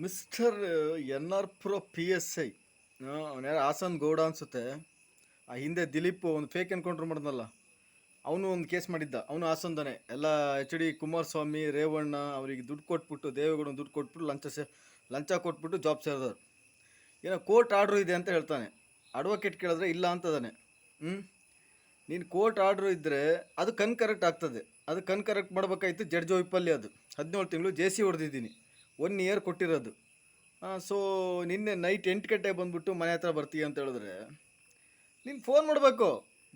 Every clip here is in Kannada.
ಮಿಸ್ಟರ್ ಎನ್ ಆರ್ ಪುರ ಪಿ ಎಸ್ ಐ ಅವನ ಯಾರು ಹಾಸನ್ ಗೌಡ ಅನ್ಸುತ್ತೆ. ಆ ಹಿಂದೆ ದಿಲೀಪ್ ಒಂದು ಫೇಕ್ ಎನ್ಕೌಂಟ್ರ್ ಮಾಡಿದ್ನಲ್ಲ, ಅವನು ಒಂದು ಕೇಸ್ ಮಾಡಿದ್ದ. ಅವನು ಹಾಸನ್ದಾನೆ. ಎಲ್ಲ ಎಚ್ ಡಿ ಕುಮಾರಸ್ವಾಮಿ, ರೇವಣ್ಣ ಅವರಿಗೆ ದುಡ್ಡು ಕೊಟ್ಬಿಟ್ಟು, ದೇವೇಗೌಡ ದುಡ್ಡು ಕೊಟ್ಬಿಟ್ಟು ಲಂಚ ಕೊಟ್ಬಿಟ್ಟು ಜಾಬ್ ಸೇರಿದವ್ರು. ಏನೋ ಕೋರ್ಟ್ ಆರ್ಡ್ರು ಇದೆ ಅಂತ ಹೇಳ್ತಾನೆ. ಅಡ್ವೊಕೇಟ್ ಕೇಳಿದ್ರೆ ಇಲ್ಲ ಅಂತದಾನೆ. ನೀನು ಕೋರ್ಟ್ ಆರ್ಡ್ರು ಇದ್ದರೆ ಅದು ಕರೆಕ್ಟ್ ಆಗ್ತದೆ. ಅದು ಕರೆಕ್ಟ್ ಮಾಡ್ಬೇಕಾಯ್ತು ಜಡ್ಜ್ ವೈಪಲ್ಲಿ. ಅದು 17 ತಿಂಗಳು ಜೆ ಸಿ ಹೊಡೆದಿದ್ದೀನಿ, 1 ಇಯರ್ ಕೊಟ್ಟಿರೋದು. ಸೊ ನಿನ್ನೆ ನೈಟ್ 8 ಗಂಟೆಗೆ ಬಂದುಬಿಟ್ಟು ಮನೆ ಹತ್ರ ಬರ್ತೀಯ ಅಂತ ಹೇಳಿದ್ರೆ ನೀನು ಫೋನ್ ಮಾಡಬೇಕು.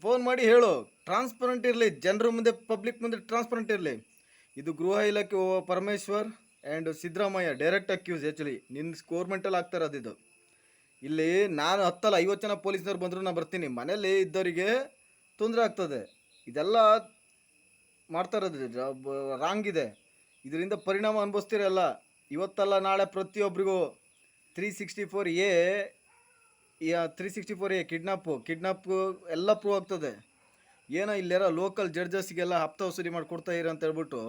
ಫೋನ್ ಮಾಡಿ ಹೇಳು, ಟ್ರಾನ್ಸ್ಪರೆಂಟ್ ಇರಲಿ, ಜನರ ಮುಂದೆ ಪಬ್ಲಿಕ್ ಮುಂದೆ ಟ್ರಾನ್ಸ್ಪರೆಂಟ್ ಇರಲಿ. ಇದು ಗೃಹ ಇಲಾಖೆ Parameshwar and Siddaramaiah direct accuse. Actually ನಿನ್ನ ಗೌರ್ಮೆಂಟಲ್ಲಿ ಆಗ್ತಾ ಇರೋದು ಇದು. ಇಲ್ಲಿ ನಾನು 10 50 ಜನ ಪೊಲೀಸ್ನವ್ರು ಬಂದರೂ ನಾನು ಬರ್ತೀನಿ. ಮನೇಲಿ ಇದ್ದವರಿಗೆ ತೊಂದರೆ ಆಗ್ತದೆ. ಇದೆಲ್ಲ ಮಾಡ್ತಾ ಇರೋದು ರಾಂಗ್ ಇದೆ. ಇದರಿಂದ ಪರಿಣಾಮ ಅನುಭವಿಸ್ತೀರಲ್ಲ. ಇವತ್ತಲ್ಲ ನಾಳೆ ಪ್ರತಿಯೊಬ್ಬರಿಗೂ 364A 364A ಕಿಡ್ನಾಪ್ ಎಲ್ಲ ಪ್ರೂವ್ ಆಗ್ತದೆ. ಏನೋ ಇಲ್ಲೆಲ್ಲ ಲೋಕಲ್ ಜಡ್ಜಸ್ಗೆಲ್ಲ ಹಪ್ತ ವಸೂಲಿ ಮಾಡಿ ಕೊಡ್ತಾ ಇರ ಅಂತ ಹೇಳ್ಬಿಟ್ಟು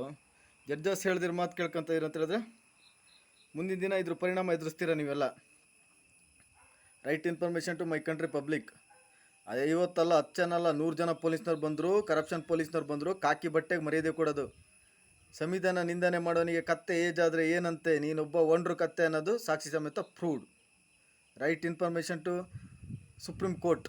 ಜಡ್ಜಸ್ ಹೇಳ್ದಿರ ಮಾತು ಕೇಳ್ಕೊತ ಇರ ಅಂತ ಹೇಳಿದ್ರೆ ಮುಂದಿನ ದಿನ ಇದ್ರ ಪರಿಣಾಮ ಎದುರಿಸ್ತೀರ ನೀವೆಲ್ಲ. Right information to my country public. ಅದೇ ಇವತ್ತಲ್ಲ 10 ಜನ ಅಲ್ಲ 100 ಜನ ಪೊಲೀಸ್ನವ್ರು ಬಂದರು, ಕರಪ್ಷನ್ ಪೊಲೀಸ್ನವ್ರು ಬಂದರು. ಕಾಕಿ ಬಟ್ಟೆಗೆ ಮರ್ಯಾದೆ ಕೊಡೋದು. ಸಂವಿಧಾನ ನಿಂದನೆ ಮಾಡೋನಿಗೆ ಕತ್ತೆ ಏಜ್ ಆದರೆ ಏನಂತೆ, ನೀನೊಬ್ಬ ಒಂಡ್ರು ಕತ್ತೆ ಅನ್ನೋದು ಸಾಕ್ಷಿ ಸಮೇತ proved. Right information to Supreme court.